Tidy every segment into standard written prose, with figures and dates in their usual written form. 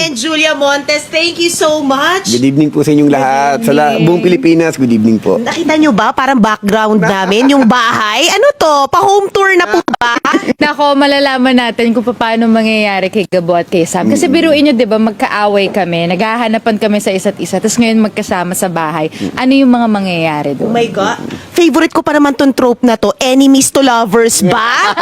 and Julia Montes, thank you so much. Good evening po sa inyong lahat. Sa buong Pilipinas, good evening po. Nakita nyo ba, parang background namin, yung bahay? Ano to? Pa-home tour na po ba? Nako, malalaman natin kung paano mangyayari kay Gabo at kay Sam. Kasi biruin nyo, di ba, magkaaway kami, naghahanapan kami sa isa't isa, tapos ngayon magkasama sa bahay. Ano yung mga mangyayari Oh doon? my God. Favorite ko pa naman tong trope na to, enemies to lovers ba?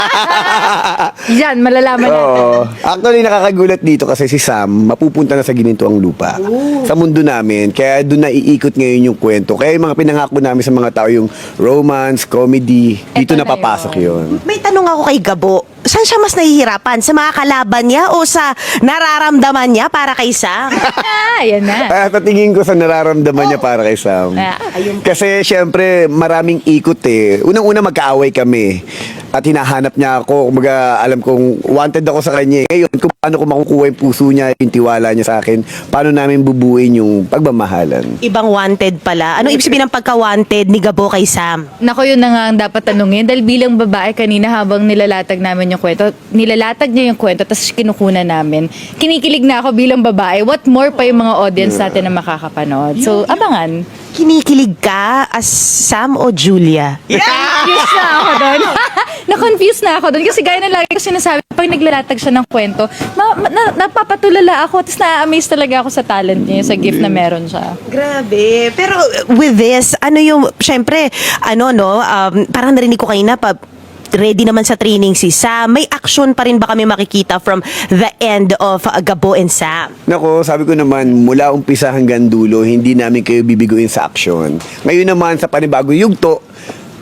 Yan, malalaman natin. Oo. Actually, nakakagulat dito kasi si Sam, mapupunta na sa ginintuang lupa. Sa mundo namin. Kaya doon na iikot ngayon yung kwento. Kaya yung mga pinangako namin sa mga tao, yung romance, comedy, dito Eto na na papasok yun. May tanong ako kay Gabo. Saan siya mas nahihirapan? Sa mga kalaban niya o sa nararamdaman niya para kay Sam? Yan na. Sa tingin ko sa nararamdaman niya para kay Sam. Kasi syempre maraming ikot eh. Unang-una magkaaway kami. At hinahanap niya ako. Kumaga alam kong wanted ako sa kanya. Ngayon kung paano ko makukuha yung puso niya, yung tiwala niya sa akin, paano namin bubuin yung pagmamahalan. Ibang wanted pala. Ano ibig sabihin ng pagka-wanted ni Gabo kay Sam? Nako, yun na nga ang dapat tanungin. Dahil bilang babae kanina habang nilalatag namin yung kwento, nilalatag niya yung kwento, tapos kinukunan namin. Kinikilig na ako bilang babae. What more pa yung mga audience natin na makakapanood. So, abangan. Kinikilig ka as Sam o Julia? Na-confuse na ako doon. Na-confuse na ako doon. Kasi gaya na lagi ko sinasabi, pag naglalatag siya ng kwento, napapatulala ako. Tapos na-amaze talaga ako sa talent niya, sa gift na meron siya. Grabe. Pero with this, ano yung, syempre, parang narinig ko kanina ready naman sa training si Sam. May action pa rin ba kami makikita from the end of Gabo and Sam? Nako, sabi ko naman, mula umpisa hanggang dulo, hindi namin kayo bibiguin sa aksyon. Ngayon naman, sa panibagong yugto,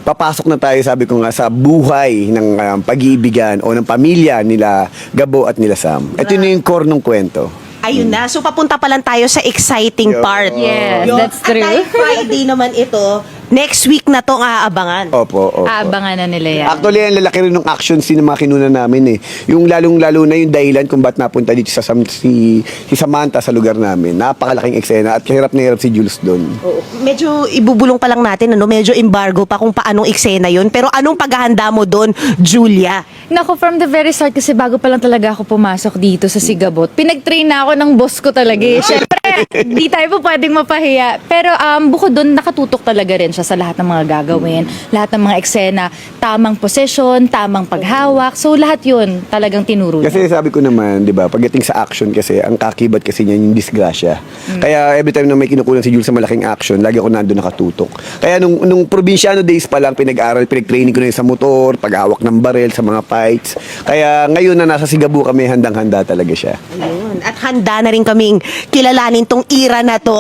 papasok na tayo, sabi ko nga, sa buhay ng pag-iibigan o ng pamilya nila Gabo at nila Sam. Ito na yung core ng kwento. Ayun na. So, papunta pa lang tayo sa exciting part. Yes, that's true. At dahil Friday naman ito, next week na to ang aabangan. Opo. Aabangan na nila yan. Actually, ang lalaki rin ng action scene na mga kinuna namin eh. Yung lalong-lalo na yung dahilan kung ba't napunta dito si Samantha sa lugar namin. Napakalaking eksena at hirap na hirap si Jules doon. Oo. Medyo ibubulong pa lang natin, medyo embargo pa kung paanong eksena yun. Pero anong paghahanda mo doon, Julia? Nako, from the very start, kasi bago pa lang talaga ako pumasok dito sa Sigabot, pinag-train na ako ng boss ko talaga eh. Siyempre, di tayo po pwedeng mapahiya. Pero bukod doon, nakatutok talaga rin siya sa lahat ng mga gagawin, lahat ng mga eksena, tamang posisyon, tamang paghawak. So, lahat yun talagang tinuro niya. Kasi sabi ko naman, di ba, pagdating sa action kasi, ang kakibat kasi niya yung disgrasya. Kaya every time na may kinukulang si Jules sa malaking action, lagi ako nandun nakatutok. Kaya nung probinsyano days pa lang, pinag-aral, pinag-training ko na yun sa motor, paghawak ng barel, sa mga fights. Kaya ngayon na nasa Sigabu kami, handang-handa talaga siya. Ayun. At handa na rin kaming kilalanin tong era na to.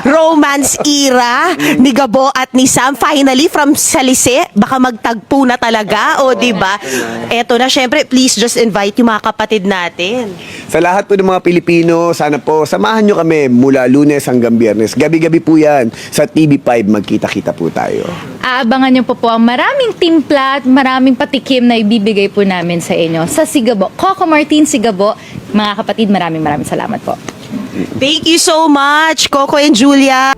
Romance era ni Gabo at ni Sam. Finally, from Salise, baka magtagpo na talaga. O, diba? Eto na, syempre, please just invite yung mga kapatid natin. Sa lahat po ng mga Pilipino, sana po, samahan nyo kami mula Lunes hanggang Biyernes. Gabi-gabi po yan. Sa TV5, magkita-kita po tayo. Aabangan niyo po ang maraming timpla at maraming patikim na ibibigay po namin sa inyo sa Sigabo. Coco Martin Sigabo. Mga kapatid, maraming salamat po. Thank you so much, Coco and Julia.